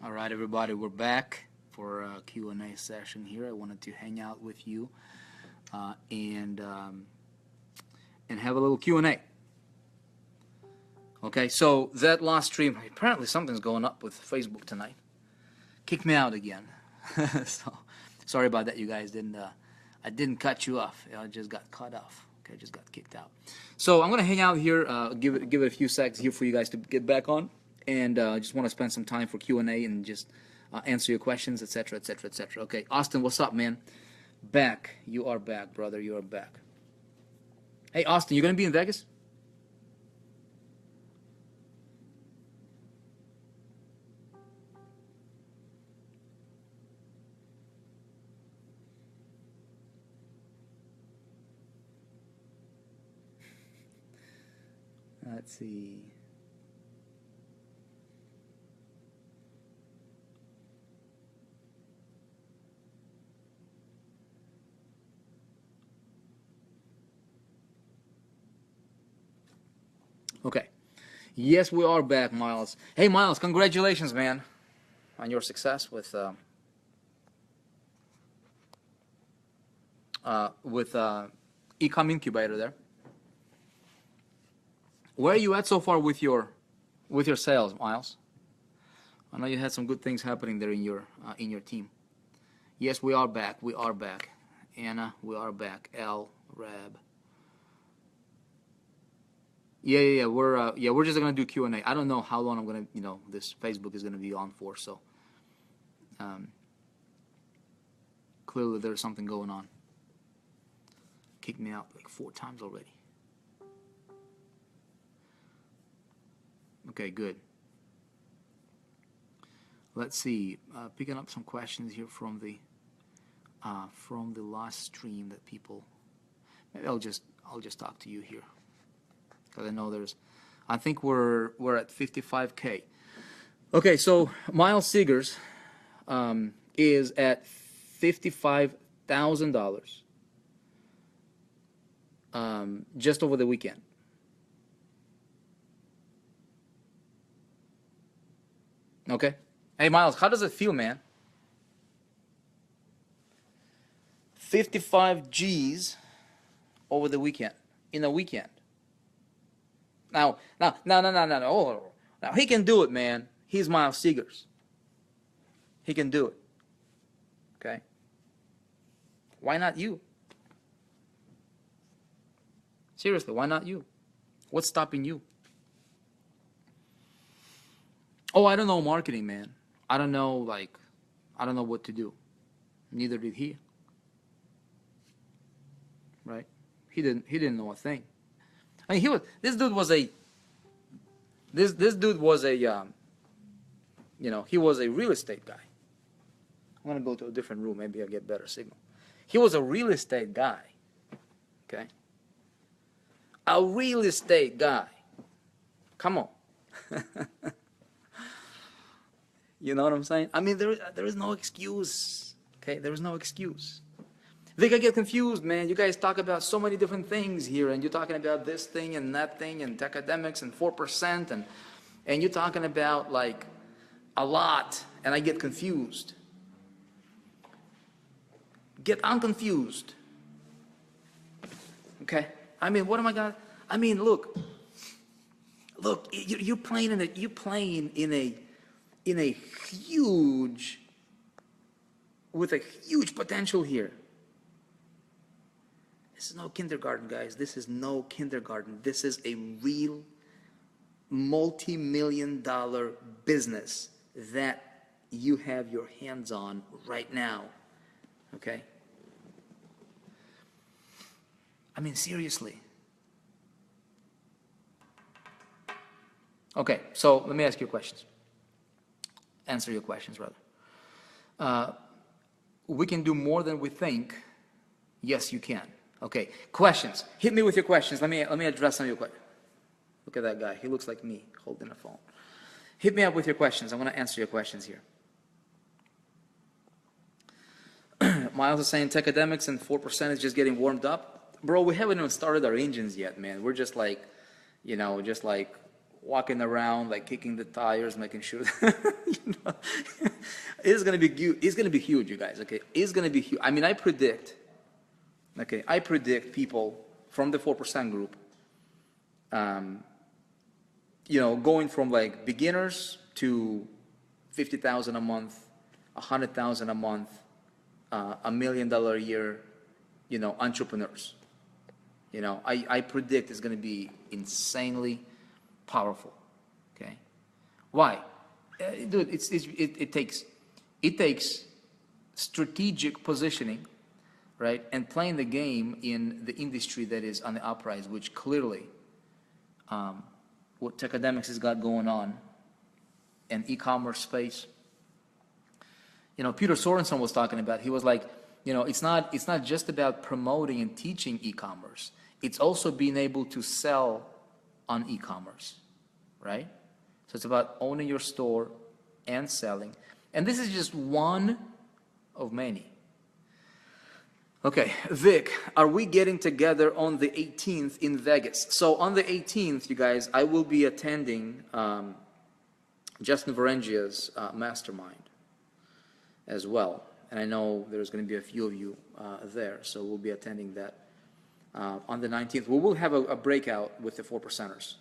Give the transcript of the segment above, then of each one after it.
All right, everybody, we're back for a Q&A session here. I wanted to hang out with you and have a little Q&A. Okay, so that last stream, apparently something's going up with Facebook tonight. Kicked me out again. So sorry about that, you guys. I didn't cut you off. I just got cut off. Okay, just got kicked out. So I'm gonna hang out here, give it a few seconds here for you guys to get back on, and I just want to spend some time for Q&A and just answer your questions, etc., etc., etc. Okay, Austin, what's up, man? Back. You are back, brother. You are back. Hey, Austin, you gonna be in Vegas? Let's see. Okay. Yes, we are back, Miles. Hey, Miles, congratulations, man, on your success with Ecom Incubator there. Where are you at so far with your sales, Miles? I know you had some good things happening there in your team. Yes, we are back. We are back. Anna, we are back. L, Rab. Yeah. We're just gonna do Q&A. I don't know how long I'm gonna, this Facebook is gonna be on for. So, clearly there's something going on. Kicked me out like 4 times already. Okay, good. Let's see. Picking up some questions here from the last stream that people. Maybe I'll just talk to you here, because I know I think we're at 55K. Okay, so Miles Seegers is at $55,000 just over the weekend. Okay. Hey, Miles, how does it feel, man? 55 G's over the weekend, in a weekend. Now, oh, now he can do it, man. He's Miles Seegers. He can do it. Okay. Why not you? Seriously, why not you? What's stopping you? Oh, I don't know marketing, man. I don't know what to do. Neither did he. Right? He didn't know a thing. I mean, this dude was a he was a real estate guy. I'm gonna go to a different room, maybe I'll get better signal. He was a real estate guy. Okay? A real estate guy. Come on. You know what I'm saying? I mean, there is no excuse. Okay, there is no excuse. They can get confused, man. You guys talk about so many different things here, and you're talking about this thing and that thing and academics and 4% and you're talking about like a lot, and I get confused. Get unconfused. Okay? I mean, what am I gonna? I mean, look. You're playing in a huge, with a huge potential here. This is no kindergarten, guys. This is no kindergarten. This is a real multi-million-dollar business that you have your hands on right now. Okay? I mean, seriously. Okay, so let me ask you questions. Answer your questions, rather. We can do more than we think. Yes, you can. Okay, questions. Hit me with your questions. Let me address some of your questions. Look at that guy. He looks like me holding a phone. Hit me up with your questions. I want to answer your questions here. Miles is saying Techademics and 4% is just getting warmed up. Bro, we haven't even started our engines yet, man. We're just like, walking around, like kicking the tires, making sure, you know, it's gonna be huge. It's gonna be huge, you guys. Okay, it's gonna be huge. I mean, I predict people from the 4% group, you know, going from like beginners to 50,000 a month, 100,000 a month, $1 million a year, you know, entrepreneurs. You know, I predict it's going to be insanely powerful. Okay, why? Dude, it takes strategic positioning, right, and playing the game in the industry that is on the uprise, which clearly, what Techademics has got going on, and e-commerce space. You know, Peter Sorensen was talking about. He was like, you know, it's not just about promoting and teaching e-commerce. It's also being able to sell on e-commerce, right? So it's about owning your store and selling. And this is just one of many. Okay, Vic, are we getting together on the 18th in Vegas? So on the 18th, you guys, I will be attending Justin Varengia's mastermind as well. And I know there's going to be a few of you there, so we'll be attending that on the 19th. We will have a breakout with the 4%ers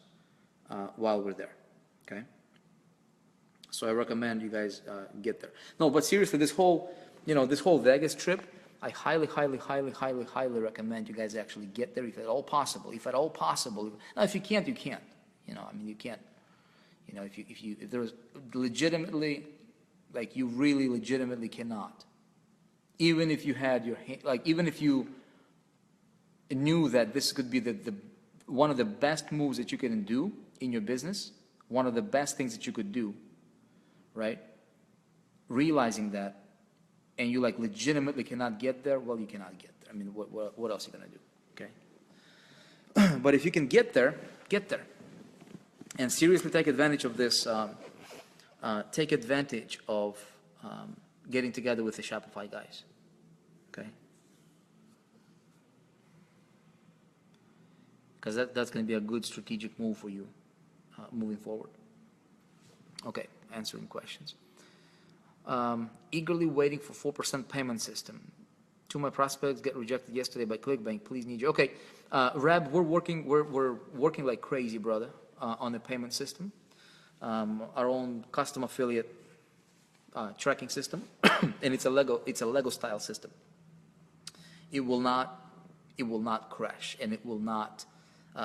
while we're there, okay? So I recommend you guys get there. No, but seriously, this whole Vegas trip, I highly recommend you guys actually get there if at all possible. If at all possible. Now, if you can't, you can't. You know, I mean, you can't. You know, if there's legitimately, like you really legitimately cannot. Even if you had your even if you knew that this could be the one of the best moves that you can do in your business, one of the best things that you could do, right? Realizing that, and you like legitimately cannot get there, well, you cannot get there. I mean, what else are you gonna do, okay? But if you can get there, and seriously take advantage of this. Take advantage of getting together with the Shopify guys, okay? Because that's going to be a good strategic move for you moving forward. Okay, answering questions. Eagerly waiting for 4% payment system. To my prospects, get rejected yesterday by ClickBank. Please need you. Okay, Rab, we're working like crazy, brother, on the payment system. Our own custom affiliate tracking system, and it's a Lego style system. It will not crash, and it will not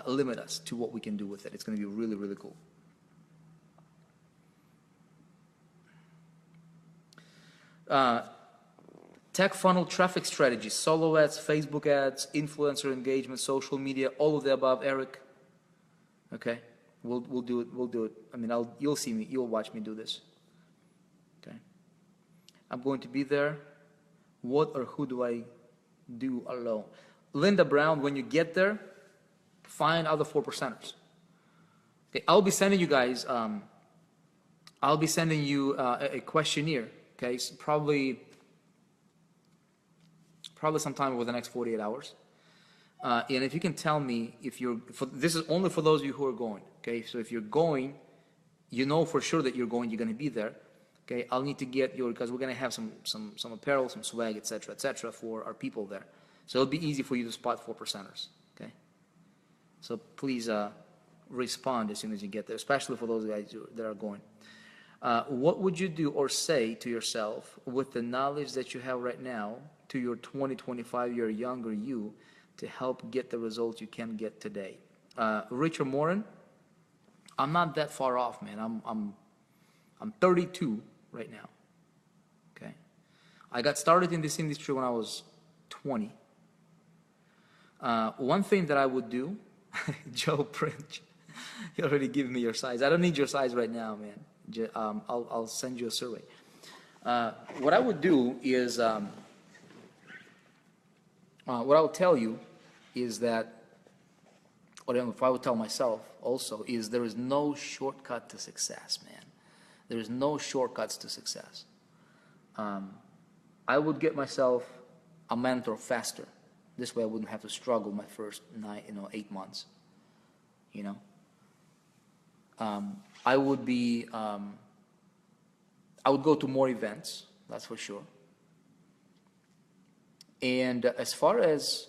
limit us to what we can do with it. It's going to be really, really cool. Tech funnel traffic strategies, solo ads, Facebook ads, influencer engagement, social media, all of the above, Eric. Okay, we'll do it. We'll do it. I mean, you'll see me. You'll watch me do this. Okay, I'm going to be there. What or who do I do alone? Linda Brown, when you get there, find other 4%ers. Okay, I'll be sending you guys. I'll be sending you a questionnaire. Okay, so probably sometime over the next 48 hours. And if you can tell me if this is only for those of you who are going. Okay, so if you're going, you know for sure that you're going. You're going to be there. Okay, I'll need to get because we're going to have some apparel, some swag, etc., for our people there. So it'll be easy for you to spot 4%ers. Okay, so please respond as soon as you get there, especially for those guys that are going. What would you do or say to yourself with the knowledge that you have right now to your 20, 25-year younger you to help get the results you can get today? Richard Morin, I'm not that far off, man. I'm 32 right now. Okay, I got started in this industry when I was 20. One thing that I would do, Joe Prince, you already give me your size. I don't need your size right now, man. I'll send you a survey. What I would do is, what I would tell you is that, or if I would tell myself also, is there is no shortcut to success, man. There is no shortcuts to success. I would get myself a mentor faster. This way I wouldn't have to struggle my first 8 months, you know. I would be, I would go to more events, that's for sure. And as far as,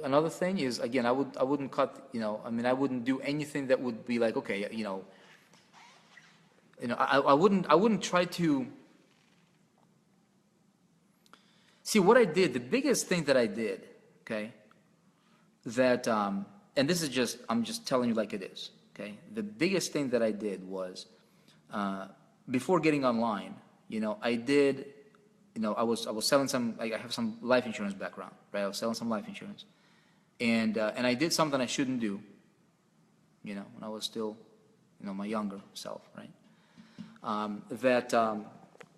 another thing is, again, I wouldn't cut, I wouldn't do anything that would be like, okay, I wouldn't try to see what I did. The biggest thing that I did, okay, that, and this is just, I'm just telling you like it is, okay. The biggest thing that I did was, before getting online, I did, I was selling some, I have some life insurance background, right? I was selling some life insurance, and I did something I shouldn't do, when I was still, my younger self, right? That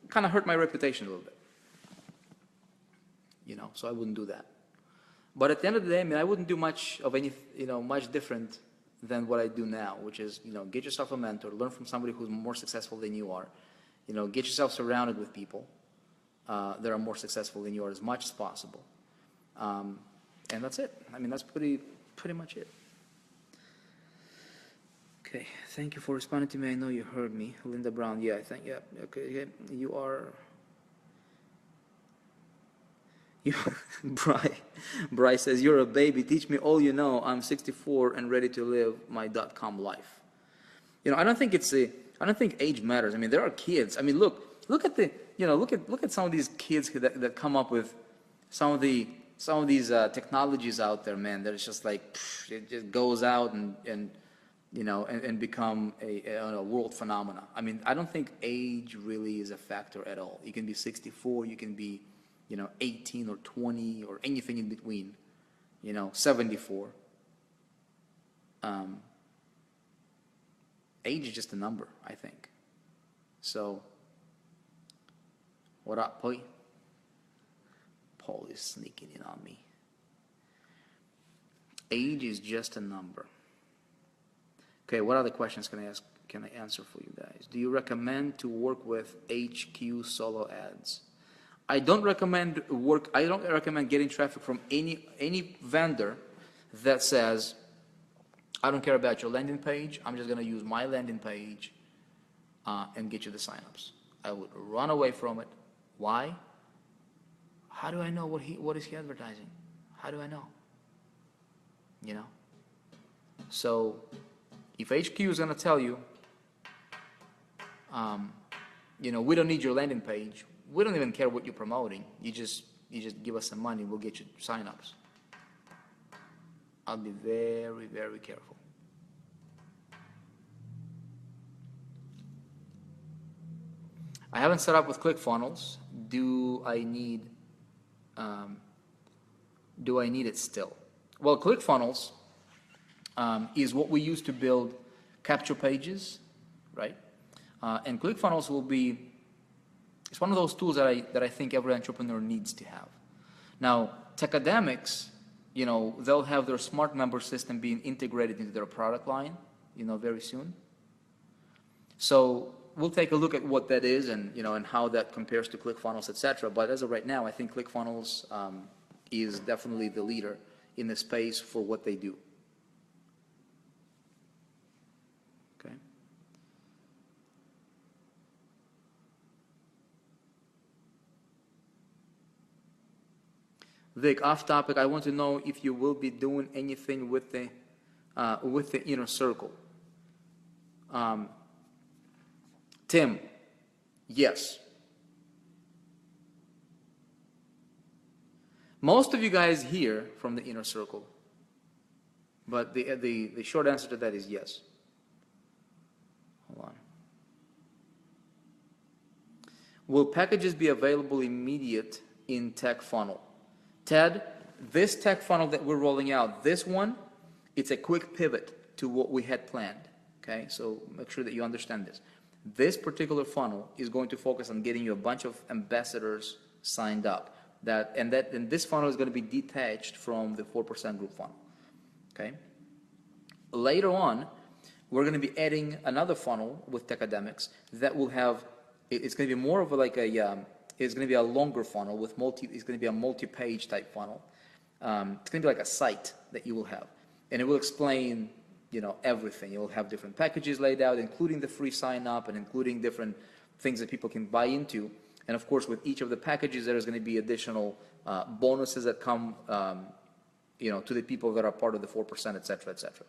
kind of hurt my reputation a little bit, so I wouldn't do that. But at the end of the day, I wouldn't do much of any, much different than what I do now, which is, get yourself a mentor, learn from somebody who's more successful than you are, get yourself surrounded with people that are more successful than you are as much as possible. And that's it. That's pretty much it. Okay, thank you for responding to me. I know you heard me. Linda Brown, yeah, okay, yeah, you are, Bryce says, you're a baby, teach me all you know. I'm 64 and ready to live my .com life. I don't think age matters. There are kids. Look at the, look at some of these kids that come up with some of these technologies out there, man. That it's just like, it just goes out and become a world phenomena. I don't think age really is a factor at all. You can be 64, you can be, 18 or 20 or anything in between, 74. Age is just a number, I think. So, what up, Paul? Paul is sneaking in on me. Age is just a number. Okay, what other questions can I answer for you guys? Do you recommend to work with HQ solo ads? I don't recommend getting traffic from any vendor that says, I don't care about your landing page, I'm just going to use my landing page and get you the signups. I would run away from it. Why? How do I know what is he advertising? How do I know? So if HQ is going to tell you, we don't need your landing page, we don't even care what you're promoting, you just give us some money, we'll get you signups. I'll be very, very careful. I haven't set up with ClickFunnels. Do I need it still? Well, ClickFunnels is what we use to build capture pages, right? And ClickFunnels will be, it's one of those tools that I think every entrepreneur needs to have. Now, Techademics, they'll have their smart member system being integrated into their product line, very soon. So we'll take a look at what that is and, and how that compares to ClickFunnels, etc. But as of right now, I think ClickFunnels is definitely the leader in the space for what they do. Okay. Vic, off topic, I want to know if you will be doing anything with the inner circle. Tim, yes. Most of you guys hear from the inner circle, but the short answer to that is yes. Hold on. Will packages be available immediate in TechFunnel? Ted, this TechFunnel that we're rolling out, this one, it's a quick pivot to what we had planned. Okay, so make sure that you understand this. This particular funnel is going to focus on getting you a bunch of ambassadors signed up. And this funnel is going to be detached from the 4% group funnel. Okay. Later on, we're going to be adding another funnel with Techademics that will have. It's going to be more of it's going to be a longer funnel with it's going to be a multi-page type funnel. It's going to be like a site that you will have, and it will explain everything. You'll have different packages laid out, including the free sign up and including different things that people can buy into. And of course, with each of the packages, there is going to be additional bonuses that come, to the people that are part of the 4%, et cetera, et cetera.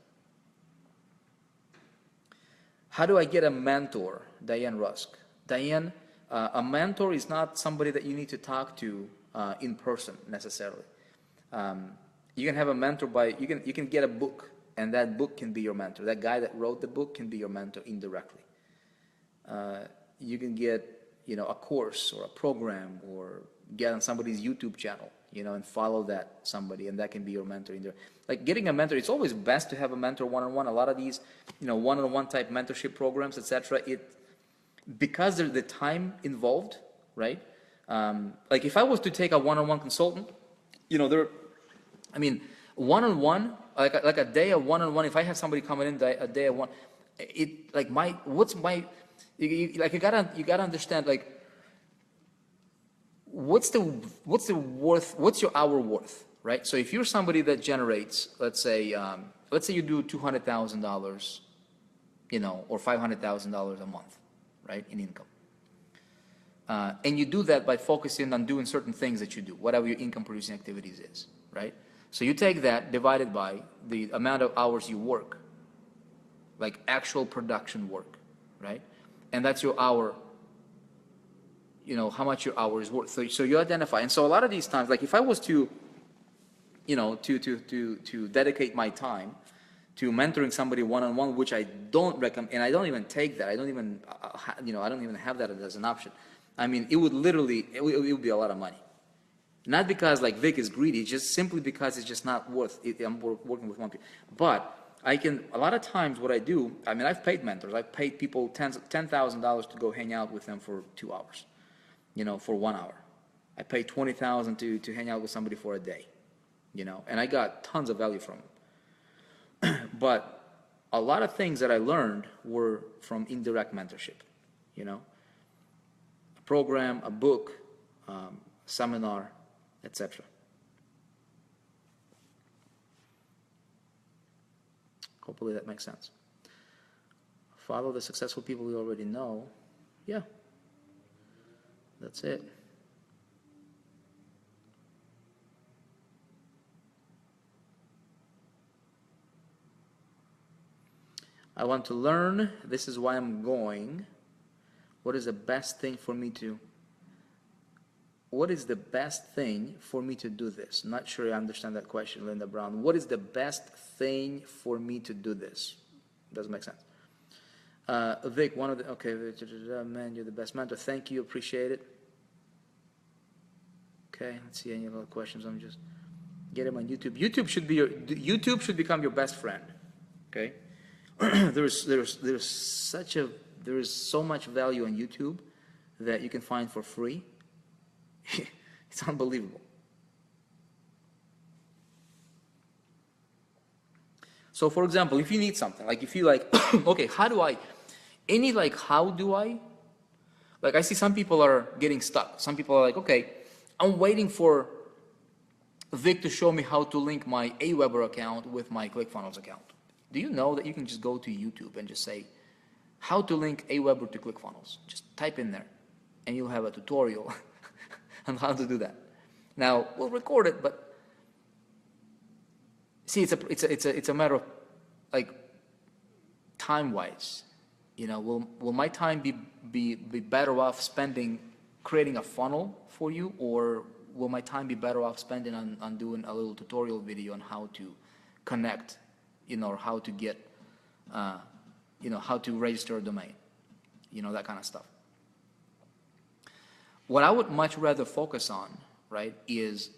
How do I get a mentor? Diane Rusk. Diane, a mentor is not somebody that you need to talk to in person necessarily. You can have a mentor you can get a book, and that book can be your mentor. That guy that wrote the book can be your mentor indirectly. You can get, a course or a program, or get on somebody's YouTube channel, and follow that somebody, and that can be your mentor in there. Like getting a mentor, it's always best to have a mentor one-on-one. A lot of these, one-on-one type mentorship programs, etc. Because there's the time involved, right? Like if I was to take a one-on-one consultant, one-on-one, like a day of one-on-one. If I have somebody coming in a day of one, you gotta understand, like, what's the worth, what's your hour worth, right? So if you're somebody that generates, let's say you do $200,000, or $500,000 a month, right, in income. And you do that by focusing on doing certain things that you do, whatever your income producing activities is, right? So you take that divided by the amount of hours you work, like actual production work, right? And that's your hour, how much your hour is worth. So you identify. And so a lot of these times, like if I was to, to dedicate my time to mentoring somebody one-on-one, which I don't recommend, and I don't even take that. I don't even, I don't even have that as an option. I mean, it would be a lot of money. Not because like Vic is greedy, just simply because it's just not worth it. I'm working with one people. But a lot of times what I do, I've paid mentors. I've paid people $10,000 to go hang out with them for 2 hours, for 1 hour. I paid $20,000 to hang out with somebody for a day, and I got tons of value from them. But a lot of things that I learned were from indirect mentorship, a program, a book, seminar, etc. Hopefully that makes sense. Follow the successful people we already know. Yeah, that's it. I want to learn. This is why I'm going. What is the best thing for me to do this? I'm not sure I understand that question, Linda Brown. What is the best thing for me to do this? Doesn't make sense. Vic, man, you're the best mentor. Thank you, appreciate it. Okay, let's see any other questions. I'm just get him on YouTube. YouTube should become your best friend. Okay, there is so much value on YouTube that you can find for free. It's unbelievable. So for example, if you need something, like if you okay, I see some people are getting stuck. Some people are like, okay, I'm waiting for Vic to show me how to link my Aweber account with my ClickFunnels account. Do you know that you can just go to YouTube and just say, how to link Aweber to ClickFunnels? Just type in there, and you'll have a tutorial on how to do that. Now we'll record it, but see, it's a matter of like time-wise. Will my time be better off spending creating a funnel for you, or will my time be better off spending on doing a little tutorial video on how to connect, or how to get, how to register a domain, that kind of stuff. What I would much rather focus on, right, is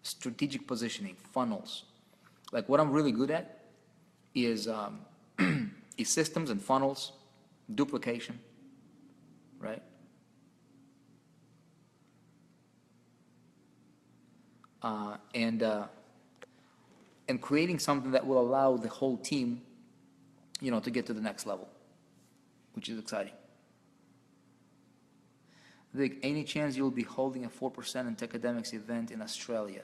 strategic positioning, funnels. Like what I'm really good at is systems and funnels, duplication, right? And creating something that will allow the whole team, to get to the next level, which is exciting. Vic, any chance you'll be holding a 4% in Techademics event in Australia?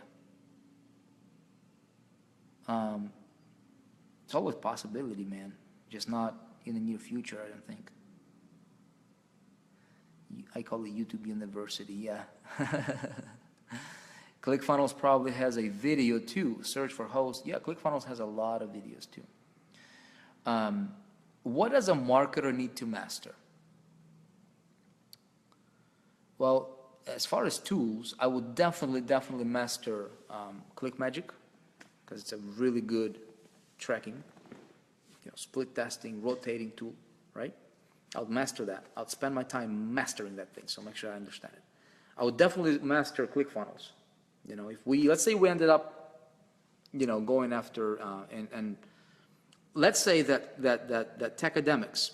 It's always a possibility, man. Just not in the near future, I don't think. I call it YouTube University, yeah. ClickFunnels probably has a video too. Search for host. Yeah, ClickFunnels has a lot of videos too. What does a marketer need to master? Well, as far as tools, I would definitely master ClickMagick, because it's a really good tracking, split testing, rotating tool, right? I would master that. I would spend my time mastering that thing, so make sure I understand it. I would definitely master ClickFunnels. If let's say we ended up, going after, and let's say that Techademics,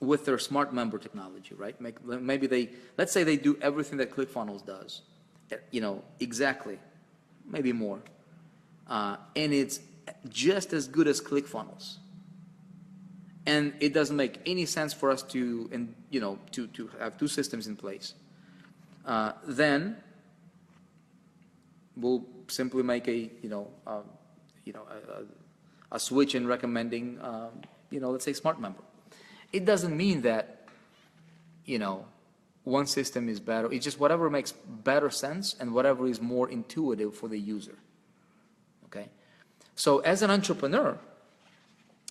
with their smart member technology, right? Maybe let's say they do everything that ClickFunnels does, exactly, maybe more, and it's just as good as ClickFunnels. And it doesn't make any sense for us to have two systems in place. Then we'll simply make a switch in recommending let's say smart member. It doesn't mean that one system is better. It's just whatever makes better sense and whatever is more intuitive for the user. Okay, so as an entrepreneur,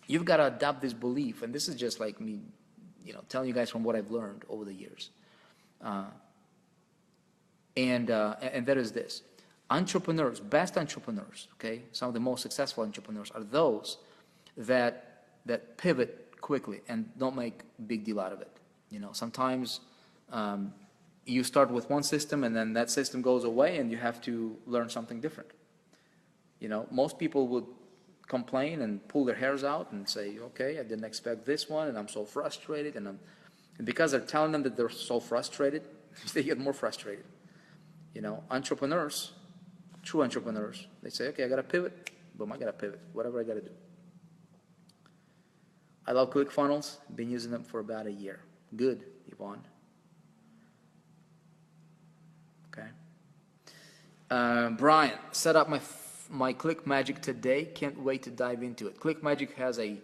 you've got to adopt this belief, and this is just like me, telling you guys from what I've learned over the years. And that is this: entrepreneurs, best entrepreneurs, okay, some of the most successful entrepreneurs are those that pivot quickly and don't make a big deal out of it. Sometimes you start with one system and then that system goes away and you have to learn something different. Most people would complain and pull their hairs out and say, okay, I didn't expect this one and I'm so frustrated, and because they're telling them that they're so frustrated, they get more frustrated. Entrepreneurs, true entrepreneurs, they say, okay, I got to pivot. Boom, I got to pivot, whatever I got to do. I love ClickFunnels. Been using them for about a year. Good, Yvonne. Okay. Brian, set up my ClickMagick today. Can't wait to dive into it. ClickMagick has a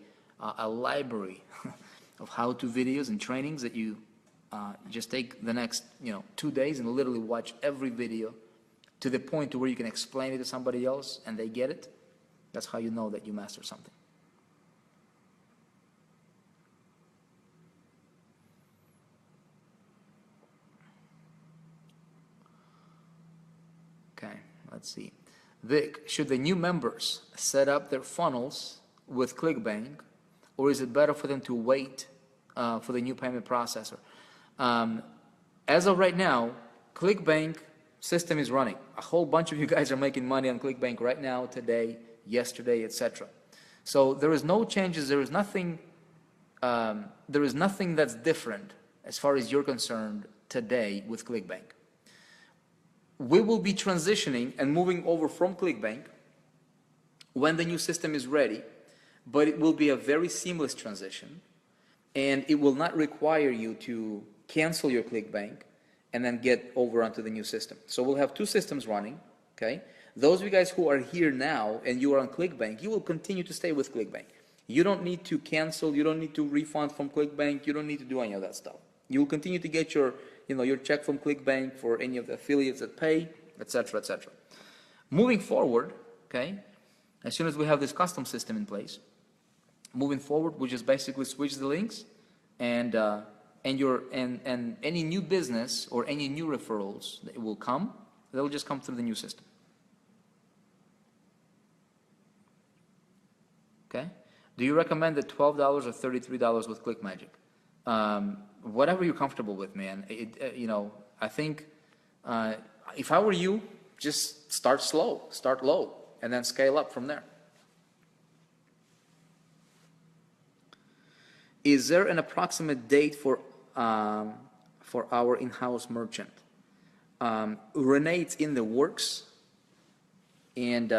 library of how-to videos and trainings that you just take the next 2 days and literally watch every video to the point to where you can explain it to somebody else and they get it. That's how you know that you master something. Okay, let's see. Vic, should the new members set up their funnels with ClickBank, or is it better for them to wait for the new payment processor? As of right now, ClickBank system is running. A whole bunch of you guys are making money on ClickBank right now, today, yesterday, etc. So there is no changes. There is nothing that's different as far as you're concerned today with ClickBank. We will be transitioning and moving over from ClickBank when the new system is ready, but it will be a very seamless transition, and it will not require you to cancel your ClickBank and then get over onto the new system. So we'll have two systems running, okay? Those of you guys who are here now and you are on ClickBank, you will continue to stay with ClickBank. You don't need to cancel, you don't need to refund from ClickBank, you don't need to do any of that stuff. You will continue to get your check from ClickBank for any of the affiliates that pay, etc., etc. Moving forward, okay, as soon as we have this custom system in place, moving forward, we just basically switch the links, and any new business or any new referrals that will come, they'll just come through the new system. Okay? Do you recommend the $12 or $33 with ClickMagick? Whatever you're comfortable with, man. I think if I were you, just start slow, start low, and then scale up from there. Is there an approximate date for our in-house merchant? Renee, it's in the works, and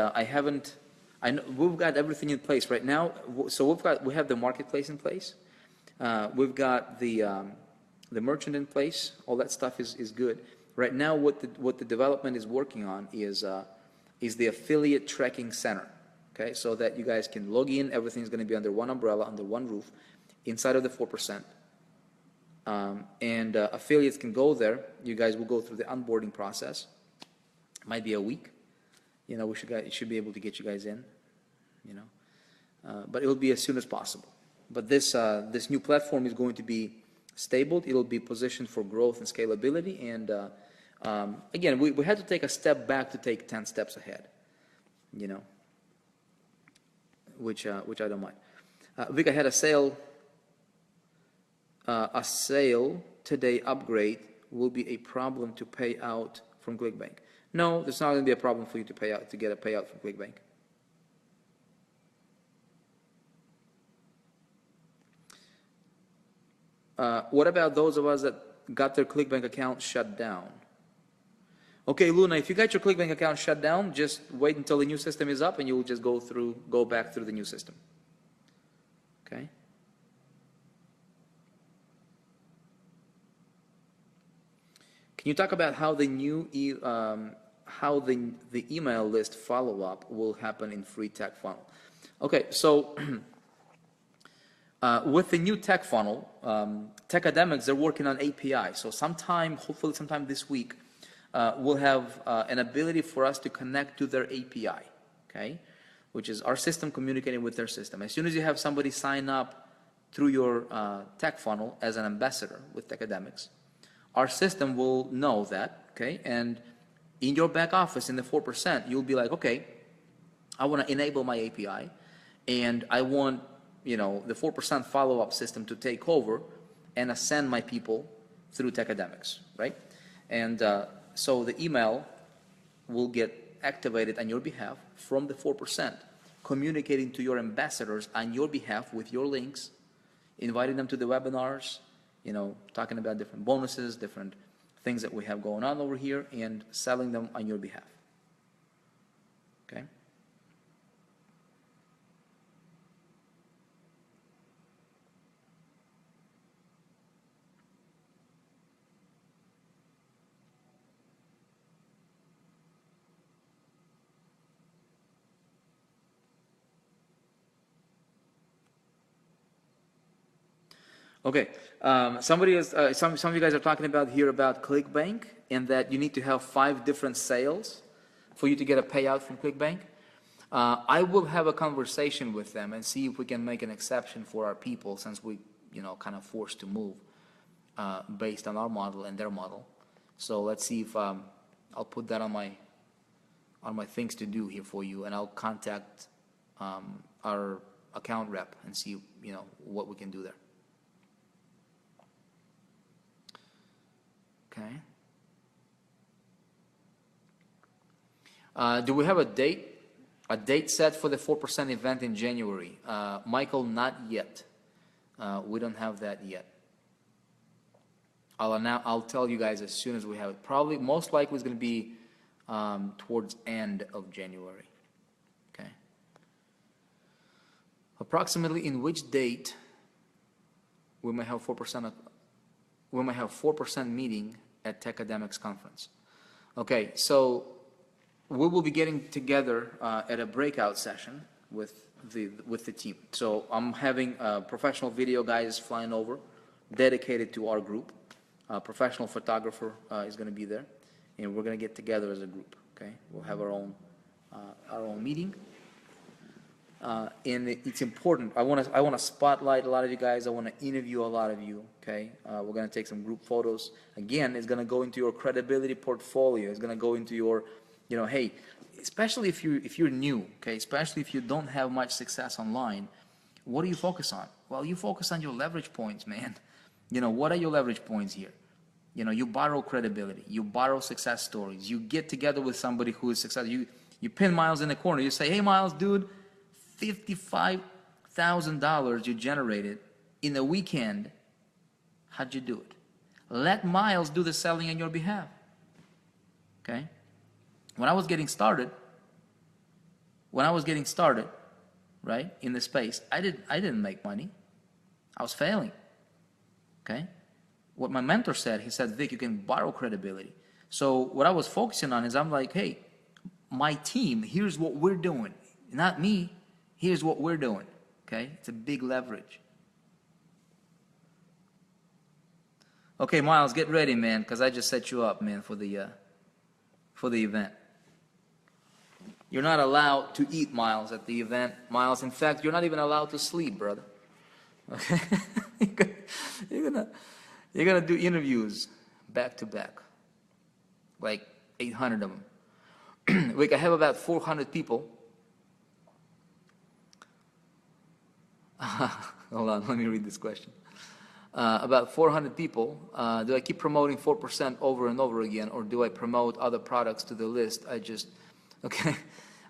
we've got everything in place right now. So we have the marketplace in place. We've got the merchant in place. All that stuff is good. Right now, what the development is working on is the affiliate tracking center. okay, so that you guys can log in. Everything's going to be under one umbrella, under one roof, inside of the 4%. And affiliates can go there. You guys will go through the onboarding process. Might be a week. You know, it should be able to get you guys in. You know, but it will be as soon as possible. But this new platform is going to be stable. It'll be positioned for growth and scalability. And again, we had to take a step back to take 10 steps ahead. You know, which I don't mind. Vic, I had a sale today. Upgrade will be a problem to pay out from ClickBank. No, there's not going to be a problem for you to get a payout from ClickBank. What about those of us that got their ClickBank account shut down? Okay, Luna, if you got your ClickBank account shut down, just wait until the new system is up and you'll just go back through the new system. Okay? Can you talk about how the new the email list follow-up will happen in free tech funnel? Okay, so with the new tech funnel, Techademics, they're working on API. So hopefully sometime this week, we'll have an ability for us to connect to their API, okay? Which is our system communicating with their system. As soon as you have somebody sign up through your tech funnel as an ambassador with Techademics, our system will know that, okay? And in your back office, in the 4%, you'll be like, okay, I want to enable my API, and I want, you know, the 4% follow-up system to take over and ascend my people through Techademics, right? And so the email will get activated on your behalf from the 4%, communicating to your ambassadors on your behalf with your links, inviting them to the webinars, you know, talking about different bonuses, different things that we have going on over here, and selling them on your behalf. Okay? Okay, some of you guys are talking about here about ClickBank and that you need to have 5 different sales for you to get a payout from ClickBank. I will have a conversation with them and see if we can make an exception for our people, since we, you know, kind of forced to move based on our model and their model. So let's see if I'll put that on my things to do here for you, and I'll contact our account rep and see, you know, what we can do there. Okay. Do we have a date set for the 4% event in January? Michael, not yet. We don't have that yet. I'll tell you guys as soon as we have it. Probably, most likely, it's going to be towards end of January. Okay. Approximately in which date we may have 4%? We may have 4% meeting at Techademics conference. Okay, so we will be getting together at a breakout session with the team. So I'm having professional video guys flying over, dedicated to our group. A professional photographer is going to be there, and we're going to get together as a group. Okay, we'll have our own meeting. And it's important. I want to spotlight a lot of you guys. I want to interview a lot of you. Okay, we're going to take some group photos. Again, it's going to go into your credibility portfolio. It's going to go into your, you know, hey, especially if you're new. Okay, especially if you don't have much success online, what do you focus on? Well, you focus on your leverage points, man. You know, what are your leverage points here? You know, you borrow credibility. You borrow success stories. You get together with somebody who is successful. You pin Miles in the corner. You say, hey, Miles, dude, $55,000 you generated in a weekend. How'd you do it? Let Miles do the selling on your behalf. Okay? When I was getting started, right, in the space, I didn't make money. I was failing. Okay? What my mentor said, he said, Vic, you can borrow credibility. So what I was focusing on is I'm like, hey, my team, here's what we're doing. not me. Here's what we're doing. Okay? It's a big leverage. Okay, Miles, get ready, man, because I just set you up, man, for the event. You're not allowed to eat, Miles, at the event. Miles, in fact, you're not even allowed to sleep, brother. Okay? you're gonna do interviews back to back. Like 800 of them. We can have about 400 people. Hold on, let me read this question. About 400 people. Do I keep promoting 4% over and over again, or do I promote other products to the list? Okay.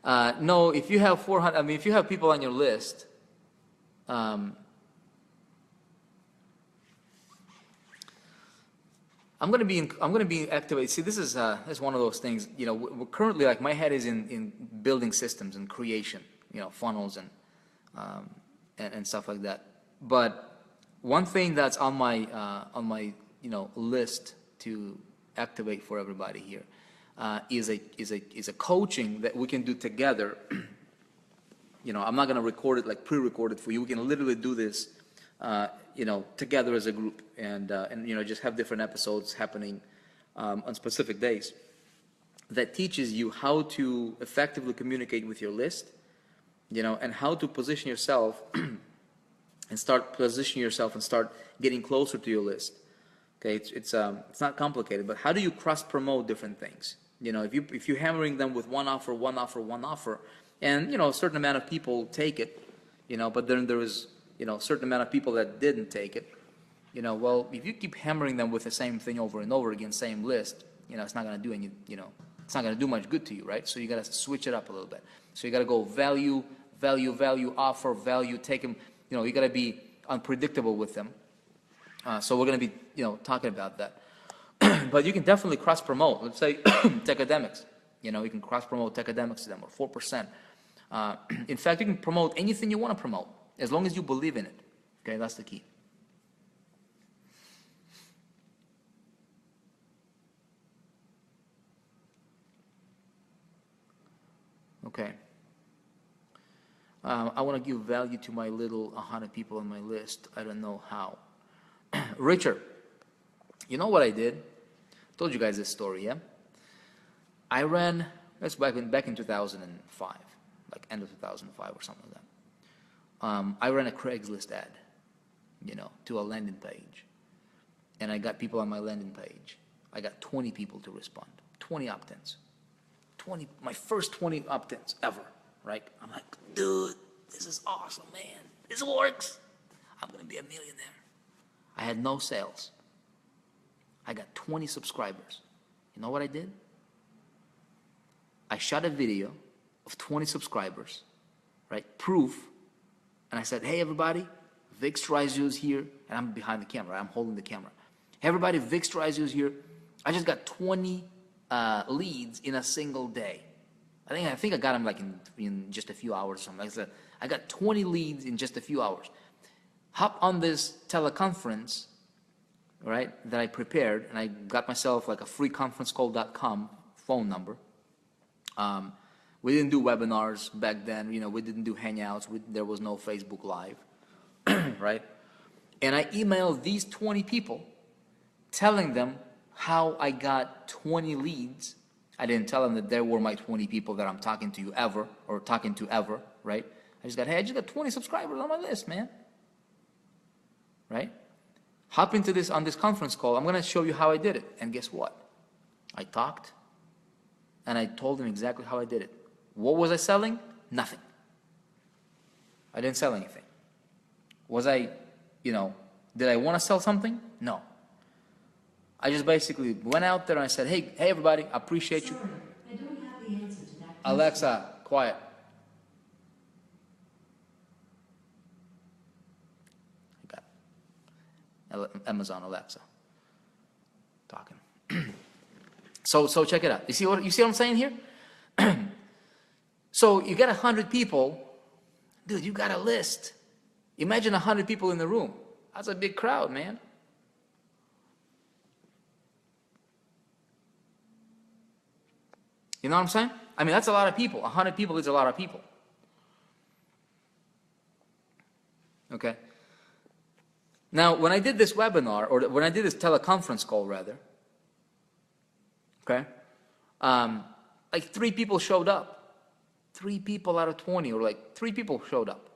No, if you have 400, I mean, if you have people on your list, I'm gonna be activated. See, this is one of those things. You know, we're currently, like, my head is in building systems and creation. You know, funnels and stuff like that. But one thing that's on my list to activate for everybody here is a coaching that we can do together. You know, I'm not gonna record it, like pre-record it for you. We can literally do this. Together as a group, and just have different episodes happening on specific days that teaches you how to effectively communicate with your list, and how to position yourself and start getting closer to your list. Okay, it's not complicated, but how do you cross promote different things? If you're hammering them with one offer, and a certain amount of people take it, but then there is a certain amount of people that didn't take it. Well, if you keep hammering them with the same thing over and over again, same list, it's not going to do it's not going to do much good to you, right? So you got to switch it up a little bit. So you got to go value, offer, value, take them, you got to be unpredictable with them. So we're going to be, talking about that. But you can definitely cross promote. Let's say Techademics. You can cross promote Techademics to them, or 4%. In fact, you can promote anything you want to promote, as long as you believe in it. Okay, that's the key. Okay. I want to give value to my little 100 people on my list. I don't know how. Richard, you know what I did? Told you guys this story, yeah? I ran, that's back in 2005, like end of 2005 or something like that. I ran a Craigslist ad, to a landing page. And I got people on my landing page. I got 20 people to respond, 20 opt-ins. My first 20 opt-ins ever, right? I'm like, dude, this is awesome, man. This works. I'm going to be a millionaire. I had no sales. I got 20 subscribers. You know what I did? I shot a video of 20 subscribers, right? Proof. And I said, hey, everybody, Vic Strizio is here. And I'm behind the camera. I'm holding the camera. Hey, everybody, Vic Strizio is here. I just got 20 leads in a single day. I think I got them like in just a few hours or something. Like I said, I got 20 leads in just a few hours. Hop on this teleconference, right, that I prepared, and I got myself like a freeconferencecall.com phone number. We didn't do webinars back then. We didn't do Hangouts. There was no Facebook Live, right? And I emailed these 20 people telling them how I got 20 leads. I didn't tell them that they were my 20 people that I'm talking to ever, right? I just got 20 subscribers on my list, man. Right? Hop into on this conference call. I'm going to show you how I did it. And guess what? I talked, and I told them exactly how I did it. What was I selling? Nothing. I didn't sell anything. Was I, did I want to sell something? No. I just basically went out there and I said, hey everybody, I appreciate you. Sorry, I don't have the answer to that question. Alexa, quiet. I got Amazon Alexa talking. So check it out. You see what I'm saying here? So you got 100 people, dude. You got a list. Imagine 100 people in the room. That's a big crowd, man. You know what I'm saying? I mean, that's a lot of people. 100 people is a lot of people. Okay? Now, when I did this webinar, or when I did this teleconference call, rather, okay, like 3 people showed up. 3 people out of 20, or like 3 people showed up.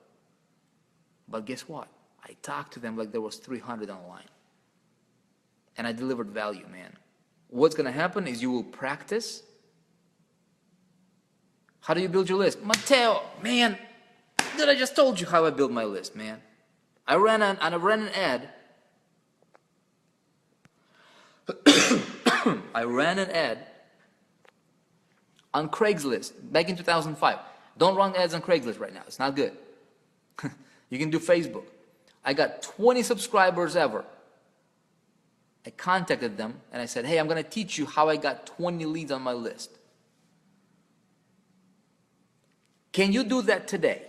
But guess what? I talked to them like there was 300 on the line. And I delivered value, man. What's going to happen is you will practice. How do you build your list? Matteo, man, dude, I just told you how I build my list, man. I ran an ad. I ran an ad on Craigslist back in 2005. Don't run ads on Craigslist right now. It's not good. You can do Facebook. I got 20 subscribers ever. I contacted them and I said, hey, I'm going to teach you how I got 20 leads on my list. Can you do that today?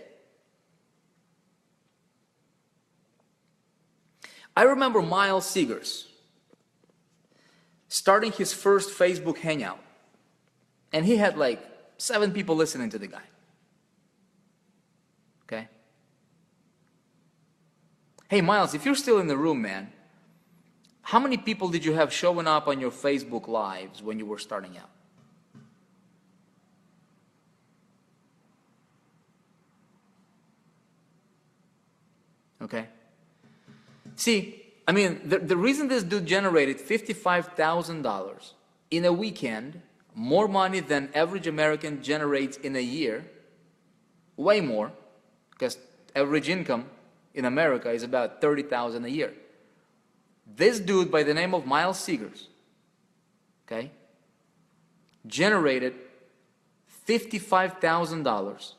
I remember Miles Seegers starting his first Facebook Hangout, and he had like 7 people listening to the guy. Okay? Hey, Miles, if you're still in the room, man, how many people did you have showing up on your Facebook Lives when you were starting out? Okay? See, I mean, the reason this dude generated $55,000 in a weekend, more money than average American generates in a year, way more, because average income in America is about $30,000 a year. This dude by the name of Miles Seegers, okay, generated $55,000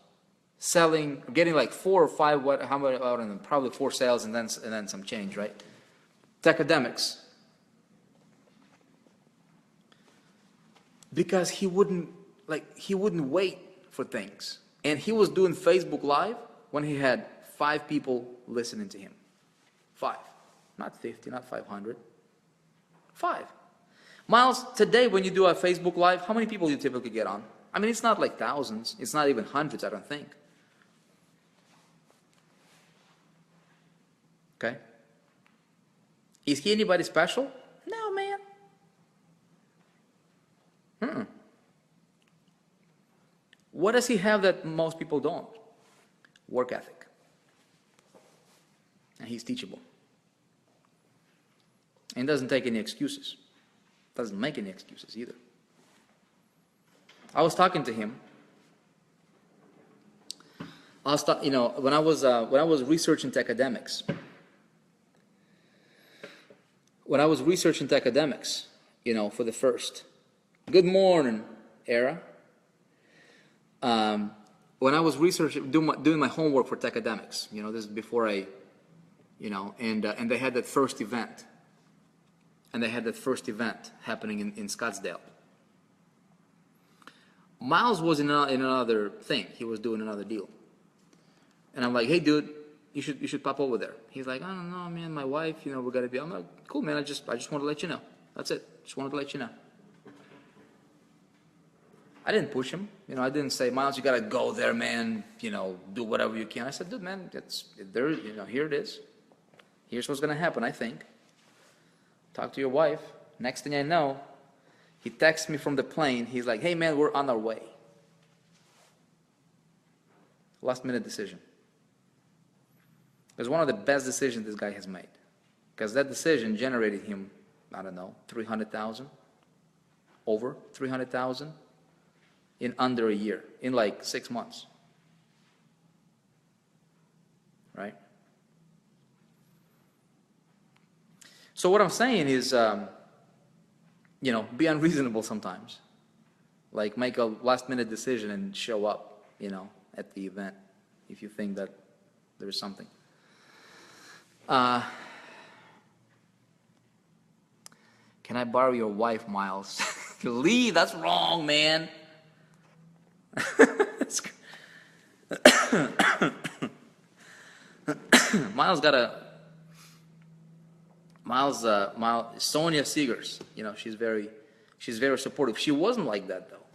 selling, getting like 4 or 5, how many, I don't know, probably 4 sales and then some change, right? Academics. Because he wouldn't wait for things. And he was doing Facebook Live when he had 5 people listening to him. 5. Not 50, not 500. 5. Miles, today when you do a Facebook Live, how many people do you typically get on? I mean, it's not like thousands. It's not even hundreds, I don't think. Okay? Is he anybody special? No, man. What does he have that most people don't? Work ethic. And he's teachable. And doesn't take any excuses. Doesn't make any excuses either. I was talking to him. When I was researching academics. When I was researching academics, for the first. Good morning, Era. When I was researching, doing my homework for academics, this is before I, and they had that first event. And they had that first event happening in Scottsdale. Miles was in another thing. He was doing another deal. And I'm like, hey, dude, you should pop over there. He's like, I don't know, man, my wife, we're going to be. I'm like, cool, man, I just want to let you know. That's it. Just wanted to let you know. I didn't push him. I didn't say, Miles, you got to go there, man, do whatever you can. I said, dude, man, here it is. Here's what's going to happen, I think. Talk to your wife. Next thing I know, he texts me from the plane. He's like, hey, man, we're on our way. Last minute decision. It was one of the best decisions this guy has made. Because that decision generated him, I don't know, 300,000, over 300,000 in under a year, in like 6 months. Right? So what I'm saying is, be unreasonable sometimes. Like make a last minute decision and show up, at the event if you think that there's something. Can I borrow your wife, Miles? Lee, that's wrong, man. Miles got a Sonia Seegers, she's very supportive. She wasn't like that though,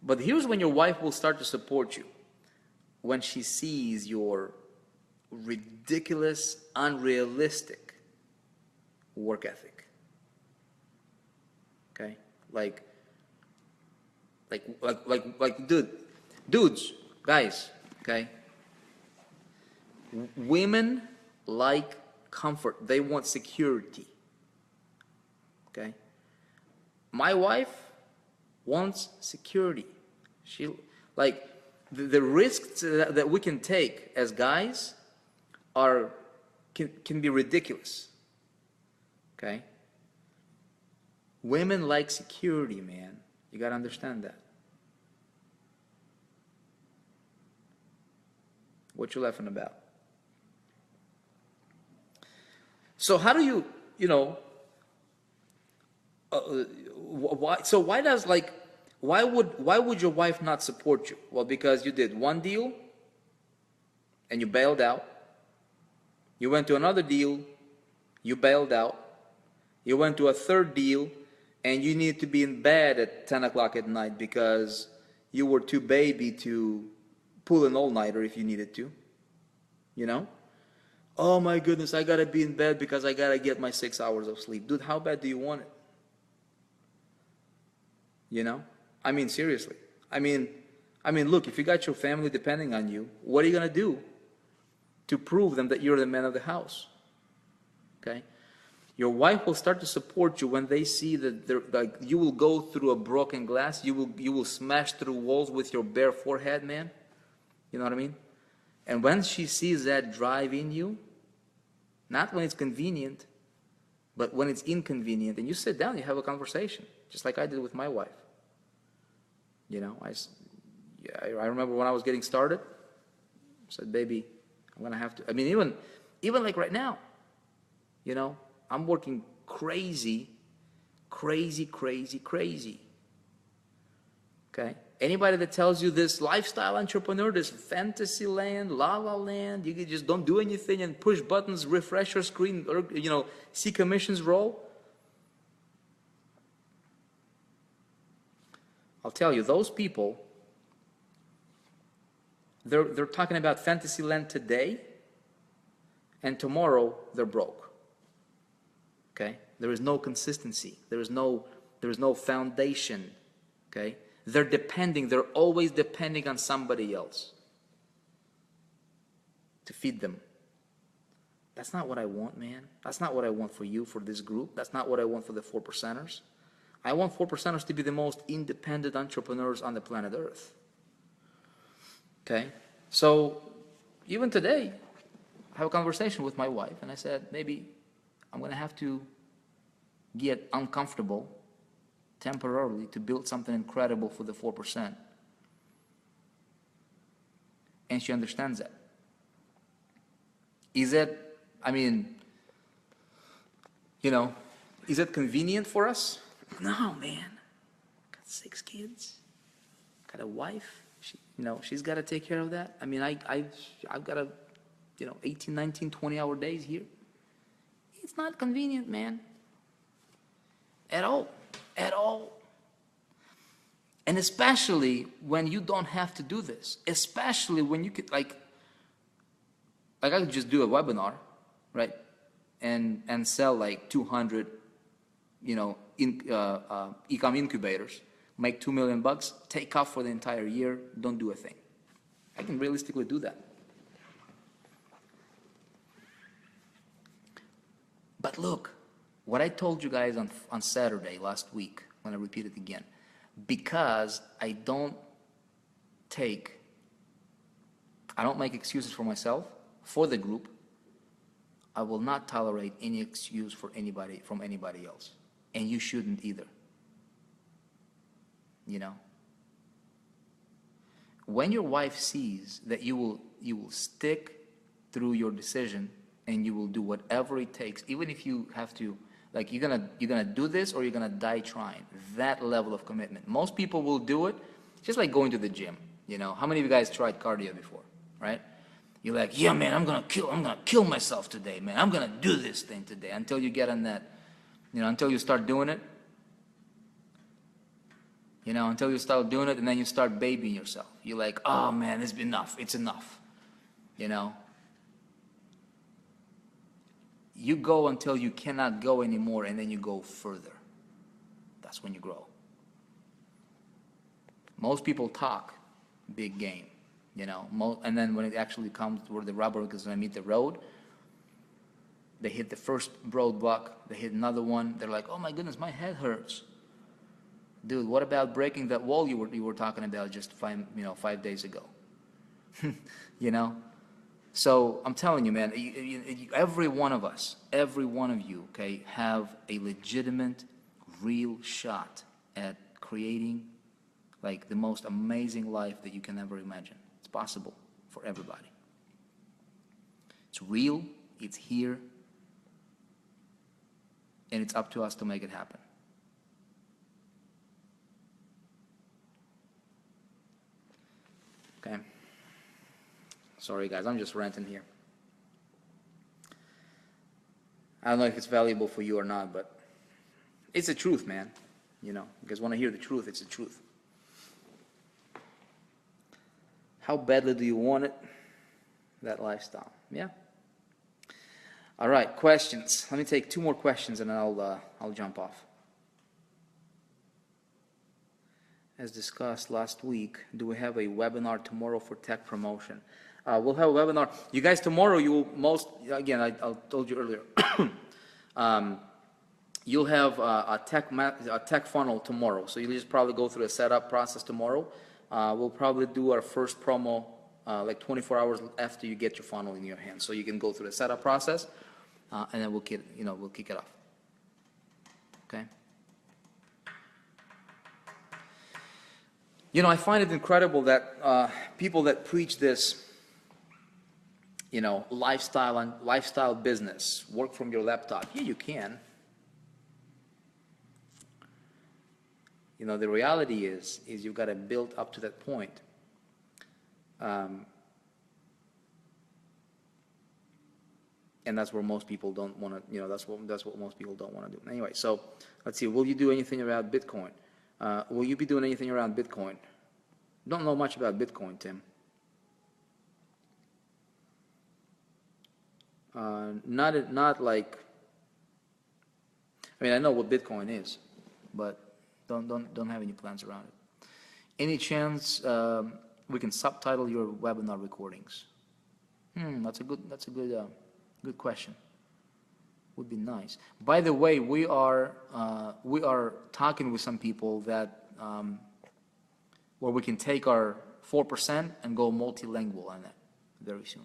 But here's when your wife will start to support you. when she sees your ridiculous, unrealistic work ethic. Okay? Like, dudes, guys, okay? Women like comfort. They want security. Okay? My wife wants security. She, like, the risks that we can take as guys can be ridiculous. Okay? Women like security, man. You gotta understand that. What you laughing about? So how do you, why would your wife not support you? Well, because you did one deal and you bailed out. You went to another deal, you bailed out. You went to a third deal and you needed to be in bed at 10 o'clock at night because you were too baby to pull an all-nighter if you needed to. Oh my goodness, I gotta be in bed because I gotta get my 6 hours of sleep. Dude, how bad do you want it? I mean, seriously. I mean, look, if you got your family depending on you, what are you gonna do to prove them that you're the man of the house? Okay? Your wife will start to support you when they see that you will go through a broken glass, you will smash through walls with your bare forehead, man. You know what I mean? And when she sees that drive in you, not when it's convenient, but when it's inconvenient, and you sit down, you have a conversation, just like I did with my wife. I remember when I was getting started, I said, baby, I'm going to have to, I mean, even like right now, I'm working crazy. Okay? Anybody that tells you this lifestyle entrepreneur, this fantasy land, la land, you just don't do anything and push buttons, refresh your screen, or, see commissions roll. I'll tell you, those people, they're talking about fantasy land today, and tomorrow they're broke. Okay? There is no consistency. There is no foundation. Okay? They're always depending on somebody else to feed them. That's not what I want, man. That's not what I want for you, for this group. That's not what I want for the 4%ers. I want 4%ers to be the most independent entrepreneurs on the planet Earth. Okay? So, even today, I have a conversation with my wife, and I said, maybe I'm going to have to get uncomfortable temporarily to build something incredible for the 4%. And she understands that. Is it convenient for us? No, man. Got 6 kids. Got a wife. She's got to take care of that. I mean, I've got 18, 19, 20-hour days here. It's not convenient, man. At all. And especially when you don't have to do this. Especially when you could, like I could just do a webinar, right? And sell like 200, e-com incubators, make $2 million, take off for the entire year, don't do a thing. I can realistically do that. But look, what I told you guys on Saturday last week, when I repeat it again, because I don't make excuses for myself, for the group, I will not tolerate any excuse from anybody else. And you shouldn't either. When your wife sees that you will stick through your decision and you will do whatever it takes, even if you have to, like you're gonna do this or you're gonna die trying. That level of commitment. Most people will do it, just like going to the gym. How many of you guys tried cardio before, right? You're like, yeah, man, I'm gonna kill myself today, man. I'm gonna do this thing today until you get on that, until you start doing it. You know, until you start doing it, and then you start babying yourself. You're like, oh man, it's enough. It's enough. You know? You go until you cannot go anymore, and then you go further. That's when you grow. Most people talk big game, you know, and then when it actually comes to where the rubber is going to meet the road, they hit the first roadblock, they hit another one, they're like, oh my goodness, my head hurts. Dude, what about breaking that wall you were talking about just 5 days ago? You know? So I'm telling you, man, every one of us, every one of you, okay, have a legitimate, real shot at creating like the most amazing life that you can ever imagine. It's possible for everybody. It's real, it's here, and it's up to us to make it happen. Okay? Sorry guys, I'm just ranting here. I don't know if it's valuable for you or not, but it's the truth, man. You know, because when I hear the truth, it's the truth. How badly do you want it? That lifestyle. Yeah. All right, questions. Let me take 2 more questions and then I'll jump off. As discussed last week, do we have a webinar tomorrow for tech promotion? We'll have a webinar. You guys, tomorrow you will I told you earlier, you'll have a tech funnel tomorrow. So you'll just probably go through a setup process tomorrow. We'll probably do our first promo like 24 hours after you get your funnel in your hand. So you can go through the setup process, and then we'll kick it off. Okay? You know, I find it incredible that people that preach this, you know, lifestyle business, work from your laptop. Yeah, you can. You know, the reality is you've got to build up to that point. And that's where most people don't want to, you know, that's what most people don't want to do. Anyway, so let's see. Will you do anything around Bitcoin? Will you be doing anything around Bitcoin? Don't know much about Bitcoin, Tim. Not like. I mean, I know what Bitcoin is, but don't have any plans around it. Any chance we can subtitle your webinar recordings? That's a good question. Would be nice. By the way, we are talking with some people that where we can take our 4% and go multilingual on that very soon.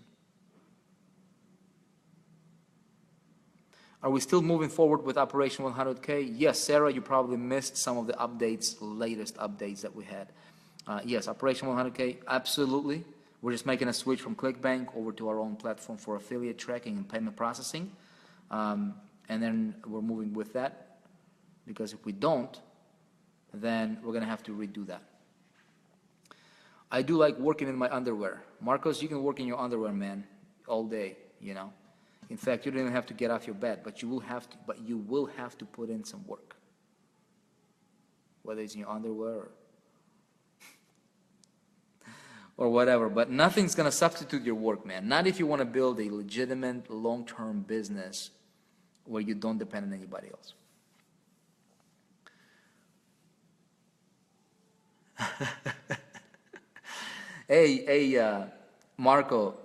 Are we still moving forward with Operation 100K? Yes, Sarah, you probably missed some of the updates, latest updates that we had. Yes, Operation 100K, absolutely. We're just making a switch from ClickBank over to our own platform for affiliate tracking and payment processing. And then we're moving with that, because if we don't, then we're going to have to redo that. I do like working in my underwear. Marcos, you can work in your underwear, man, all day, you know. In fact, you don't even have to get off your bed, but you will have to put in some work. Whether it's in your underwear or whatever, but nothing's going to substitute your work, man. Not if you want to build a legitimate long-term business where you don't depend on anybody else. Hey, Marco,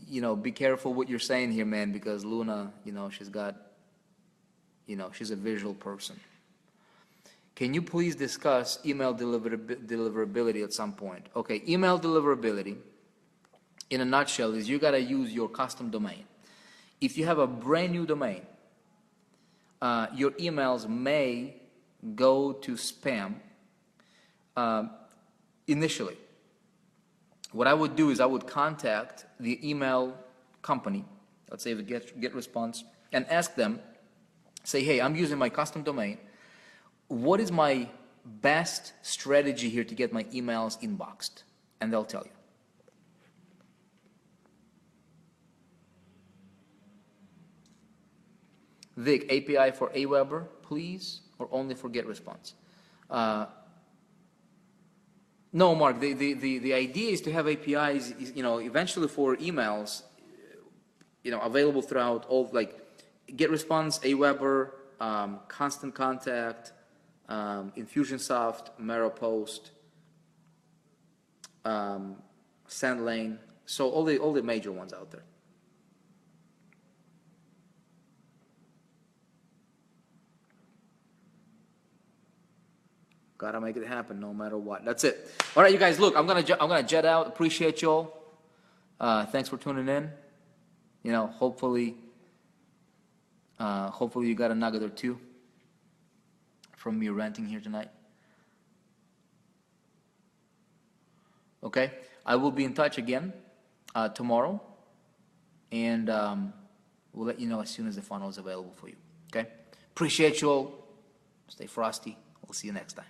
you know, be careful what you're saying here, man, because Luna, you know, she's a visual person. Can you please discuss email deliverability at some point? Okay, email deliverability, in a nutshell, is you got to use your custom domain. If you have a brand new domain, your emails may go to spam initially. What I would do is I would contact the email company, let's say the GetResponse, and ask them, say, hey, I'm using my custom domain. What is my best strategy here to get my emails inboxed? And they'll tell you. Vic, API for Aweber, please, or only for GetResponse? No, Mark, the idea is to have APIs, eventually for emails, available throughout all, like GetResponse, Aweber, Constant Contact, Infusionsoft, Meropost, SendLane, so all the major ones out there. Gotta make it happen no matter what. That's it. All right, you guys, look, I'm gonna jet out. Appreciate y'all. Thanks for tuning in. Hopefully you got a nugget or two from me ranting here tonight. Okay, I will be in touch again tomorrow, and we'll let you know as soon as the funnel is available for you. Okay, appreciate you all. Stay frosty. We'll see you next time.